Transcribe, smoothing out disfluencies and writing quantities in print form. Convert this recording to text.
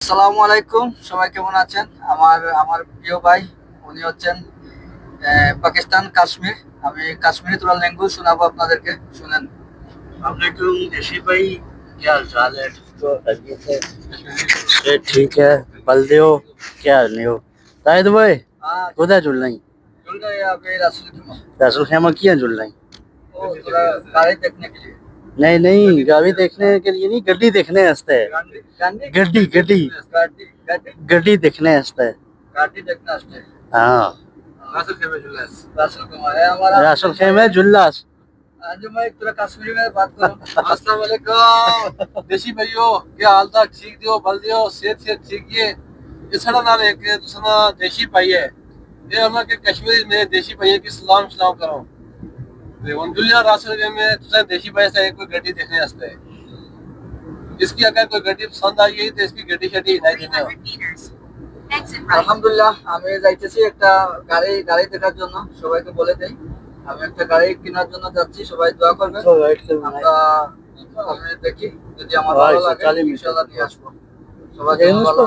আসসালামু আলাইকুম, সবাই কেমন আছেন? আমার আমার প্রিয় ভাই, উনি হচ্ছেন পাকিস্তান কাশ্মীর। আমি কাশ্মীরি তুরাল ল্যাঙ্গুয়েজ শোনাবো আপনাদেরকে, শুনেন। वालेकुम ऋषि भाई, क्या हाल है? तो खैरियत है? ये ठीक है। बल्दे हो क्या नहीं हो? ताहिद भाई हाँ, कोदा जुड़ नहीं? जुड़ गए अभी रास्ते में। रसूल खेमा किया जुड़ नहीं? ओ थोड़ा गाड़ी देखने के लिए। नहीं नहीं, गाड़ी देखने के लिए नहीं, गड्डी देखने हंसते है। गाड़ी गाड़ी गड्डी गड्डी गाड़ी गाड़ी गड्डी देखने हंसते है। गाड़ी देखना আসছে। हाँ, रास्ते में जुल्लास रास्ते में है हमारा। रसूल खेमा जुल्लास। आज मैं थोड़ा कश्मीरी में बात करूं। अस्सलाम वालेकुम देशी भाइयों, क्या हाल था? ठीक दियो बल दियो सेहत से ठीक है। इसड़ा नाल एक दूसरा देशी भाई है, ये हमरा के कश्मीरी में देशी भाई की सलाम सलाम करो। दुनिया रास्ते में तुझे देशी भाई से कोई गड्डी देखने वास्ते है। इसकी अगर कोई गड्डी पसंद आई है तो इसकी गड्डी शड्डी नहीं देने हो। আলহামদুলিল্লাহ, আমি যাইতেছি একটা গাড়ি গাড়ি দেখার জন্য। সবাইকে বলে দেই আমি একটা গাড়ি কেনার জন্য যাচ্ছি, সবাই দোয়া করবেন। আমরা আমি দেখি যদি আমার ভালো লাগে ইনশাআল্লাহ নিয়ে আসবো। সবাই ভালো